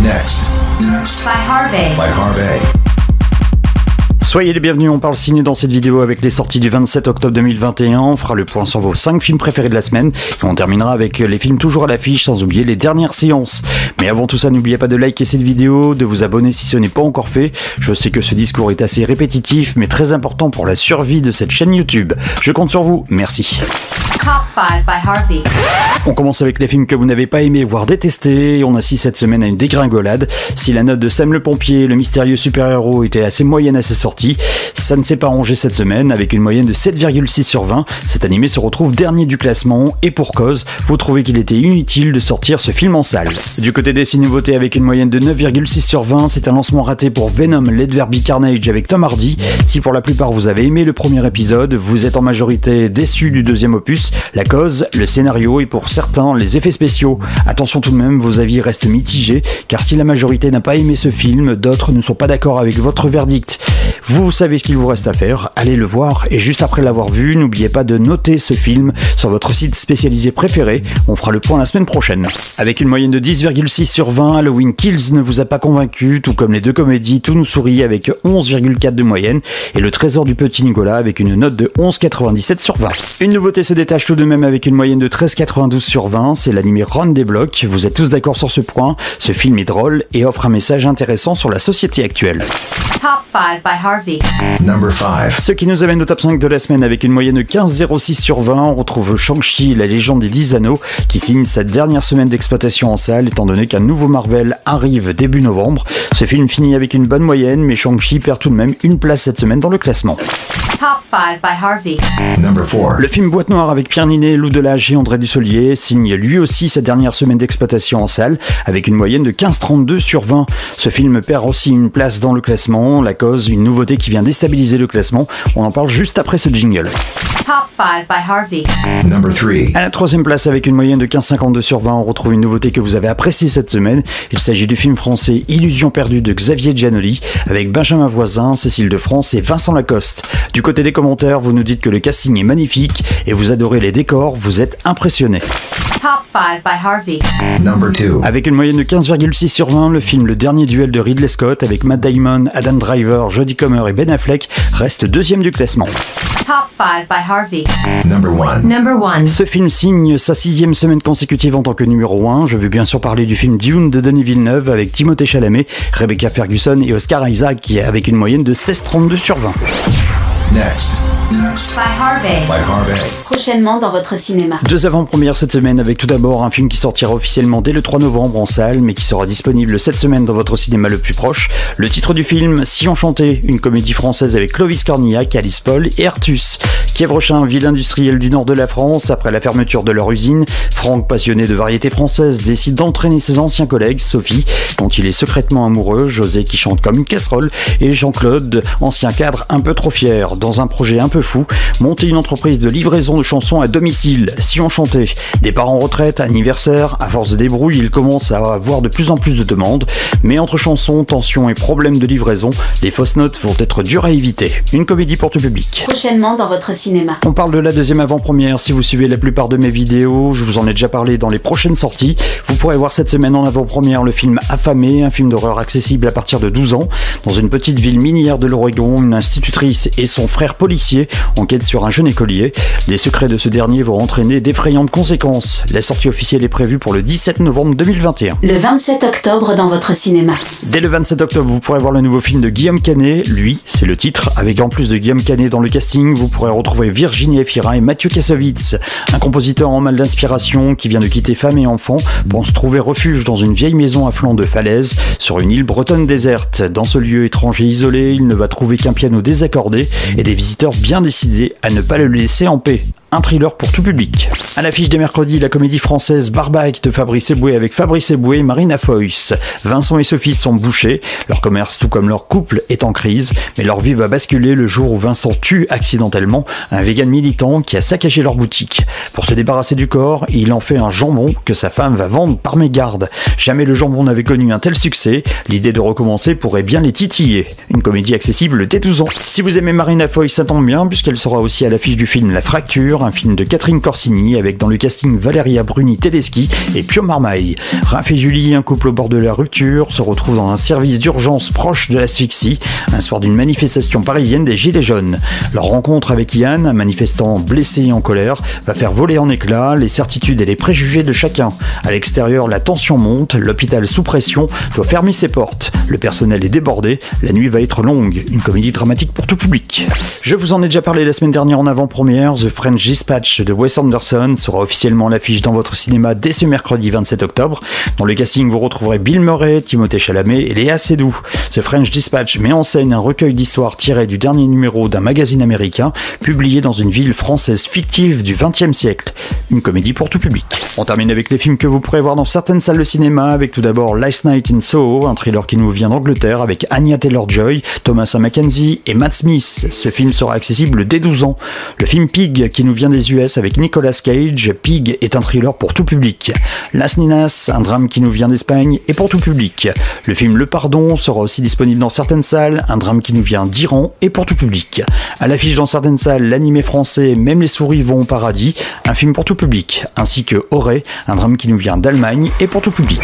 Next. By Harvey. Soyez les bienvenus, on parle ciné dans cette vidéo avec les sorties du 27 octobre 2021. On fera le point sur vos 5 films préférés de la semaine et on terminera avec les films toujours à l'affiche sans oublier les dernières séances. Mais avant tout ça, n'oubliez pas de liker cette vidéo, de vous abonner si ce n'est pas encore fait. Je sais que ce discours est assez répétitif mais très important pour la survie de cette chaîne YouTube. Je compte sur vous, merci. Top 5 by Harvey. On commence avec les films que vous n'avez pas aimés voire détestés et on assiste cette semaine à une dégringolade. Si la note de Sam le pompier, le mystérieux super-héros était assez moyenne à sa sortie, ça ne s'est pas rangé cette semaine avec une moyenne de 7,6 sur 20. Cet animé se retrouve dernier du classement et pour cause, vous trouvez qu'il était inutile de sortir ce film en salle. Du côté des 6 nouveautés avec une moyenne de 9,6 sur 20, c'est un lancement raté pour Venom Let There Be Carnage avec Tom Hardy. Si pour la plupart vous avez aimé le premier épisode, vous êtes en majorité déçus du deuxième opus. La cause, le scénario et pour certains, les effets spéciaux. Attention tout de même, vos avis restent mitigés, car si la majorité n'a pas aimé ce film, d'autres ne sont pas d'accord avec votre verdict. Vous savez ce qu'il vous reste à faire, allez le voir, et juste après l'avoir vu, n'oubliez pas de noter ce film sur votre site spécialisé préféré, on fera le point la semaine prochaine. Avec une moyenne de 10,6 sur 20, Halloween Kills ne vous a pas convaincu, tout comme les deux comédies Tout nous sourit avec 11,4 de moyenne, et Le Trésor du Petit Nicolas avec une note de 11,97 sur 20. Une nouveauté se détache tout de même avec une moyenne de 13,92 sur 20, c'est l'animé Run des Blocs, vous êtes tous d'accord sur ce point, ce film est drôle et offre un message intéressant sur la société actuelle. Top 5 by Harvey. Number 5. Ce qui nous amène au top 5 de la semaine avec une moyenne de 15,06 sur 20, on retrouve Shang-Chi, la légende des 10 anneaux, qui signe sa dernière semaine d'exploitation en salle, étant donné qu'un nouveau Marvel arrive début novembre. Ce film finit avec une bonne moyenne, mais Shang-Chi perd tout de même une place cette semaine dans le classement. Top 5 by Harvey. Number 4. Le film Boîte Noire avec Pierre Ninet, Lou Delage et André Dussolier signe lui aussi sa dernière semaine d'exploitation en salle, avec une moyenne de 15,32 sur 20. Ce film perd aussi une place dans le classement, la cause, une nouveauté qui vient déstabiliser le classement. On en parle juste après ce jingle. Top 5 by Harvey. Number 3. À la troisième place avec une moyenne de 15,52 sur 20, on retrouve une nouveauté que vous avez appréciée cette semaine. Il s'agit du film français Illusion perdue de Xavier Giannoli avec Benjamin Voisin, Cécile de France et Vincent Lacoste. Du côté des commentaires, vous nous dites que le casting est magnifique et vous adorez les décors, vous êtes impressionnés. Top 5 by Harvey. Number 2. Avec une moyenne de 15,6 sur 20, le film Le Dernier Duel de Ridley Scott avec Matt Damon, Adam Driver, Jodie Comer et Ben Affleck reste deuxième du classement. Top 5 by Harvey. Number 1. Number 1. Ce film signe sa 6e semaine consécutive en tant que numéro 1. Je veux bien sûr parler du film Dune de Denis Villeneuve avec Timothée Chalamet, Rebecca Ferguson et Oscar Isaac avec une moyenne de 16,32 sur 20. Next. By Harvey. By Harvey. Prochainement dans votre cinéma. 2 avant-premières cette semaine avec tout d'abord un film qui sortira officiellement dès le 3 novembre en salle mais qui sera disponible cette semaine dans votre cinéma le plus proche. Le titre du film, Si on chantait, une comédie française avec Clovis Cornillac, Alice Paul et Artus. Kievrechin, ville industrielle du nord de la France, après la fermeture de leur usine, Franck, passionné de variété française, décide d'entraîner ses anciens collègues, Sophie, dont il est secrètement amoureux, José qui chante comme une casserole, et Jean-Claude, ancien cadre un peu trop fier, dans un projet un peu fou, monter une entreprise de livraison de chansons à domicile, Si on chantait. Départ en retraite, anniversaire, à force de débrouille, il commence à avoir de plus en plus de demandes, mais entre chansons, tensions et problèmes de livraison, les fausses notes vont être dures à éviter. Une comédie pour tout public. Prochainement dans votre cinéma. On parle de la deuxième avant-première, si vous suivez la plupart de mes vidéos, je vous en ai déjà parlé dans les prochaines sorties. Vous pourrez voir cette semaine en avant-première le film Affamé, un film d'horreur accessible à partir de 12 ans. Dans une petite ville minière de l'Oregon, une institutrice et son frère policier enquêtent sur un jeune écolier. Les secrets de ce dernier vont entraîner d'effrayantes conséquences. La sortie officielle est prévue pour le 17 novembre 2021. Le 27 octobre dans votre cinéma. Dès le 27 octobre, vous pourrez voir le nouveau film de Guillaume Canet, Lui, c'est le titre. Avec en plus de Guillaume Canet dans le casting, vous pourrez retrouver Virginie Efira et Mathieu Kassovitz, un compositeur en mal d'inspiration qui vient de quitter femme et enfant pour se trouver refuge dans une vieille maison à flanc de falaise sur une île bretonne déserte. Dans ce lieu étrange et isolé, il ne va trouver qu'un piano désaccordé et des visiteurs bien décidés à ne pas le laisser en paix. Un thriller pour tout public. À l'affiche des mercredis, la comédie française Barbac de Fabrice Eboué avec Fabrice Eboué et Marina Foïs. Vincent et Sophie sont bouchés, leur commerce tout comme leur couple est en crise, mais leur vie va basculer le jour où Vincent tue accidentellement un vegan militant qui a saccagé leur boutique. Pour se débarrasser du corps, il en fait un jambon que sa femme va vendre par mégarde. Jamais le jambon n'avait connu un tel succès, l'idée de recommencer pourrait bien les titiller. Une comédie accessible dès 12 ans. Si vous aimez Marina Foïs, ça tombe bien puisqu'elle sera aussi à l'affiche du film La Fracture, un film de Catherine Corsini avec dans le casting Valeria Bruni-Tedeschi et Pio Marmaille. Raph et Julie, un couple au bord de la rupture, se retrouvent dans un service d'urgence proche de l'asphyxie, un soir d'une manifestation parisienne des Gilets jaunes. Leur rencontre avec Ian, un manifestant blessé et en colère, va faire voler en éclats les certitudes et les préjugés de chacun. À l'extérieur, la tension monte, l'hôpital sous pression doit fermer ses portes. Le personnel est débordé, la nuit va être longue, une comédie dramatique pour tout public. Je vous en ai déjà parlé la semaine dernière en avant-première, The French Dispatch de Wes Anderson sera officiellement à l'affiche dans votre cinéma dès ce mercredi 27 octobre. Dans le casting, vous retrouverez Bill Murray, Timothée Chalamet et Léa Seydoux. The French Dispatch met en scène un recueil d'histoires tiré du dernier numéro d'un magazine américain publié dans une ville française fictive du XXe siècle. Une comédie pour tout public. On termine avec les films que vous pourrez voir dans certaines salles de cinéma, avec tout d'abord Last Night in Soho, un thriller qui nous vient d'Angleterre avec Anya Taylor-Joy, Thomasin McKenzie et Matt Smith. Ce film sera accessible dès 12 ans. Le film Pig qui nous vient des US avec Nicolas Cage. Pig est un thriller pour tout public. Las Ninas, un drame qui nous vient d'Espagne et pour tout public. Le film Le Pardon sera aussi disponible dans certaines salles, un drame qui nous vient d'Iran et pour tout public. À l'affiche dans certaines salles, l'animé français Même les souris vont au paradis, un film pour tout public, ainsi que Auré, un drame qui nous vient d'Allemagne et pour tout public.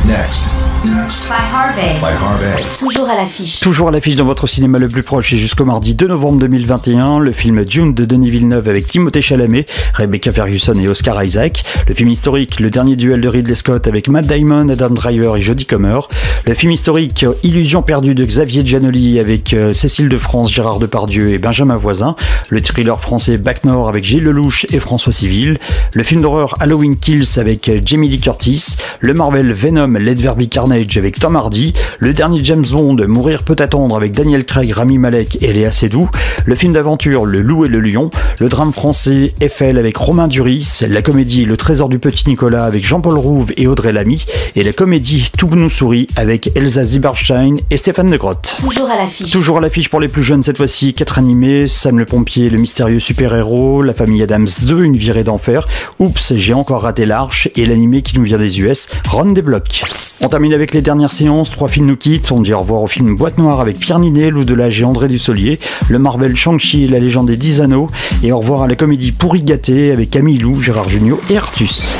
Next. By Harvey. By Harvey. Toujours à l'affiche. Toujours à l'affiche dans votre cinéma le plus proche et jusqu'au mardi 2 novembre 2021, le film Dune de Denis Villeneuve avec Timothée Chalamet, Rebecca Ferguson et Oscar Isaac. Le film historique Le dernier duel de Ridley Scott avec Matt Damon, Adam Driver et Jodie Comer. Le film historique Illusion perdue de Xavier Giannoli avec Cécile de France, Gérard Depardieu et Benjamin Voisin. Le thriller français Bac Nord avec Gilles Lelouch et François Civil. Le film d'horreur Halloween Kills avec Jamie Lee Curtis. Le Marvel Venom Let There Be Carnage avec Tom Hardy, le dernier James Bond Mourir peut attendre avec Daniel Craig, Rami Malek et Léa Seydoux, le film d'aventure Le Loup et le Lion, le drame français Eiffel avec Romain Duris, la comédie Le Trésor du Petit Nicolas avec Jean-Paul Rouve et Audrey Lamy, et la comédie Tout nous sourit avec Elsa Zieberstein et Stéphane de Grotte. Toujours à l'affiche. Toujours à l'affiche pour les plus jeunes cette fois-ci, 4 animés, Sam le pompier, le mystérieux super-héros, La famille Adams 2, une virée d'enfer, Oups, j'ai encore raté l'arche, et l'animé qui nous vient des US, Ron des Blocs. On termine avec les dernières séances, 3 films nous quittent, on dit au revoir au film Boîte Noire avec Pierre Ninet, Lou Delage et André Dussolier, le Marvel Shang-Chi et la légende des 10 anneaux, et au revoir à la comédie Pourri gâté avec Camille Lou, Gérard Jugnot et Artus.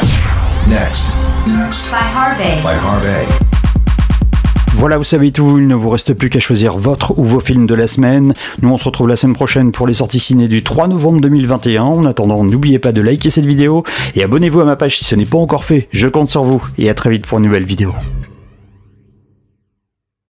Next. By Harvey. By Harvey. Voilà, vous savez tout, il ne vous reste plus qu'à choisir votre ou vos films de la semaine. Nous, on se retrouve la semaine prochaine pour les sorties ciné du 3 novembre 2021. En attendant, n'oubliez pas de liker cette vidéo et abonnez-vous à ma page si ce n'est pas encore fait. Je compte sur vous et à très vite pour une nouvelle vidéo.